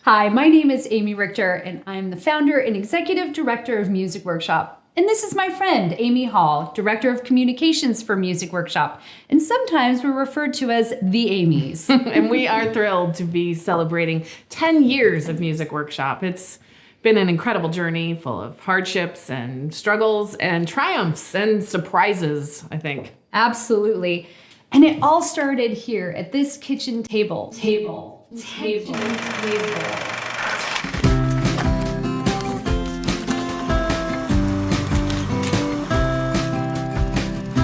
Hi, my name is Amy Richter, and I'm the founder and executive director of Music Workshop. And this is my friend, Amy Hall, Director of Communications for Music Workshop. And sometimes we're referred to as the Amys. And we are thrilled to be celebrating 10 years of Music Workshop. It's been an incredible journey full of hardships and struggles and triumphs and surprises, I think. Absolutely. And it all started here at this kitchen table.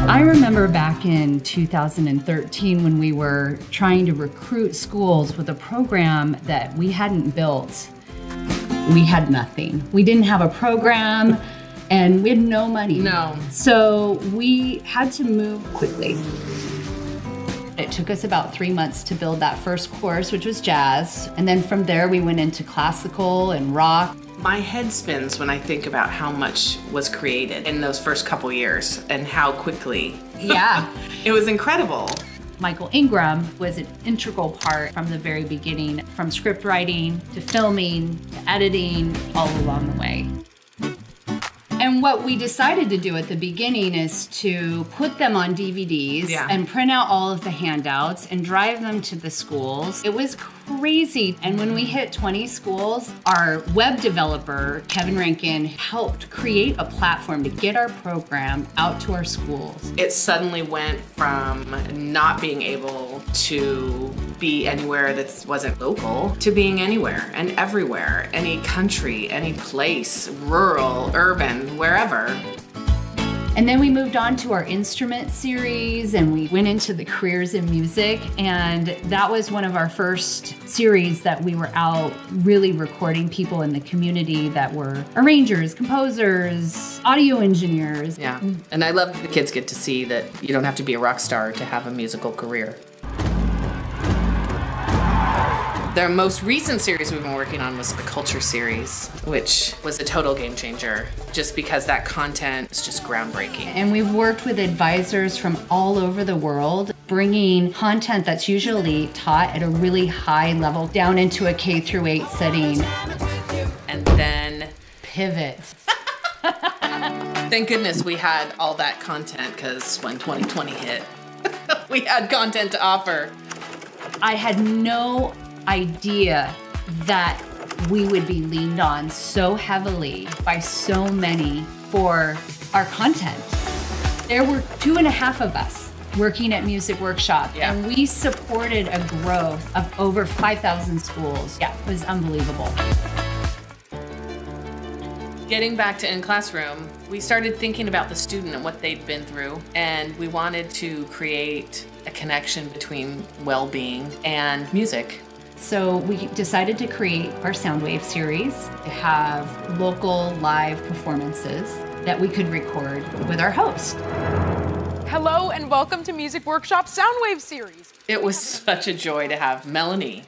I remember back in 2013 when we were trying to recruit schools with a program that we hadn't built. We had nothing. We didn't have a program and we had no money. No. So we had to move quickly. It took us about 3 months to build that first course, which was jazz. And then from there we went into classical and rock. My head spins when I think about how much was created in those first couple years and how quickly. Yeah. It was incredible. Michael Ingram was an integral part from the very beginning, from script writing to filming to editing, all along the way. And what we decided to do at the beginning is to put them on DVDs and print out all of the handouts and drive them to the schools. It was crazy. And when we hit 20 schools, our web developer, Kevin Rankin, helped create a platform to get our program out to our schools. It suddenly went from not being able to be anywhere that wasn't local to being anywhere and everywhere, any country, any place, rural, urban, wherever. And then we moved on to our instrument series and we went into the careers in music. And that was one of our first series that we were out really recording people in the community that were arrangers, composers, audio engineers. Yeah, and I love that the kids get to see that you don't have to be a rock star to have a musical career. The most recent series we've been working on was the Culture series, which was a total game changer, just because that content is just groundbreaking. And we've worked with advisors from all over the world, bringing content that's usually taught at a really high level down into a K-8 setting. And then pivot. Thank goodness we had all that content, because when 2020 hit, we had content to offer. I had no idea that we would be leaned on so heavily by so many for our content. There were 2.5 of us working at Music Workshop, and we supported a growth of over 5,000 schools. Yeah, it was unbelievable. Getting back to In Classroom, we started thinking about the student and what they'd been through, and we wanted to create a connection between well-being and music. So we decided to create our Soundwave series to have local live performances that we could record with our host. Hello and welcome to Music Workshop Soundwave series. It was such a joy to have Melanie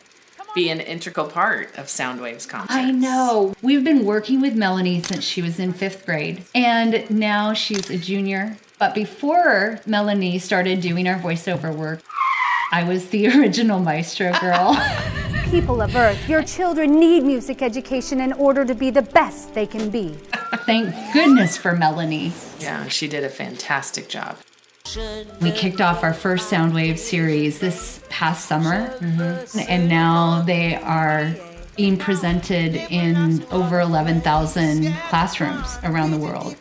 be an integral part of Soundwave's concerts. I know. We've been working with Melanie since she was in 5th grade, and now she's a junior. But before Melanie started doing our voiceover work, I was the original maestro girl. People of Earth, your children need music education in order to be the best they can be. Thank goodness for Melanie. Yeah, she did a fantastic job. We kicked off our first Soundwave series this past summer, and now they are being presented in over 11,000 classrooms around the world.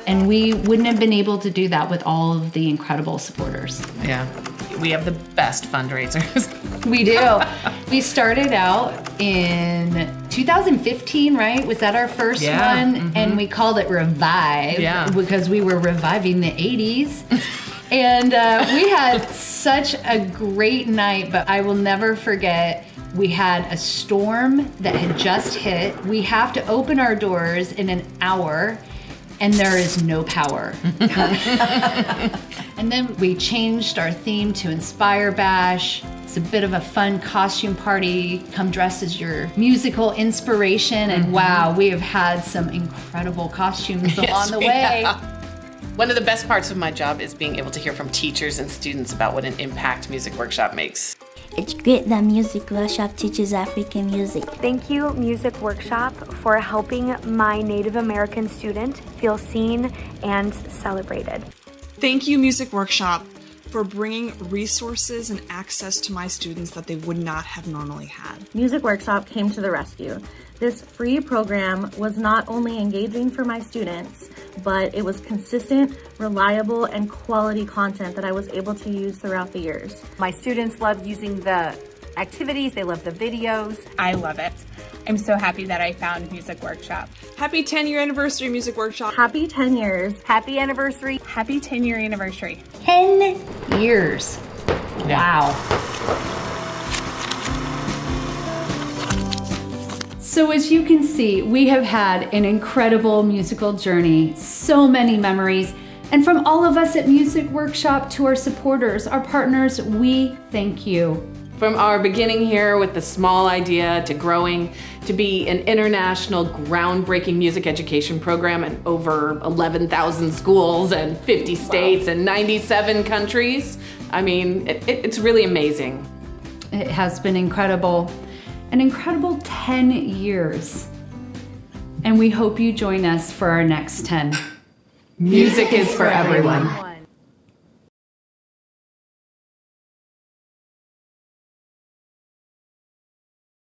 And we wouldn't have been able to do that with all of the incredible supporters. Yeah, we have the best fundraisers. We do. We started out in 2015, right? Was that our first one? And we called it Revive because we were reviving the 80s. And we had such a great night, but I will never forget, we had a storm that had just hit. We have to open our doors in an hour, and there is no power. And then we changed our theme to Inspire Bash. It's a bit of a fun costume party. Come dress as your musical inspiration. And wow, we have had some incredible costumes along the way. One of the best parts of my job is being able to hear from teachers and students about what an impact Music Workshop makes. It's great that Music Workshop teaches African music. Thank you, Music Workshop, for helping my Native American student feel seen and celebrated. Thank you, Music Workshop, for bringing resources and access to my students that they would not have normally had. Music Workshop came to the rescue. This free program was not only engaging for my students, but it was consistent, reliable, and quality content that I was able to use throughout the years. My students loved using the activities, they loved the videos. I love it. I'm so happy that I found Music Workshop. Happy 10-year anniversary, Music Workshop. Happy 10 years. Happy anniversary. Happy 10-year anniversary. 10 years. Wow. So as you can see, we have had an incredible musical journey, so many memories. And from all of us at Music Workshop to our supporters, our partners, we thank you. From our beginning here with the small idea to growing to be an international groundbreaking music education program in over 11,000 schools and 50 states and 97 countries. I mean, it's really amazing. It has been incredible, an incredible 10 years. And we hope you join us for our next 10. Music is for everyone.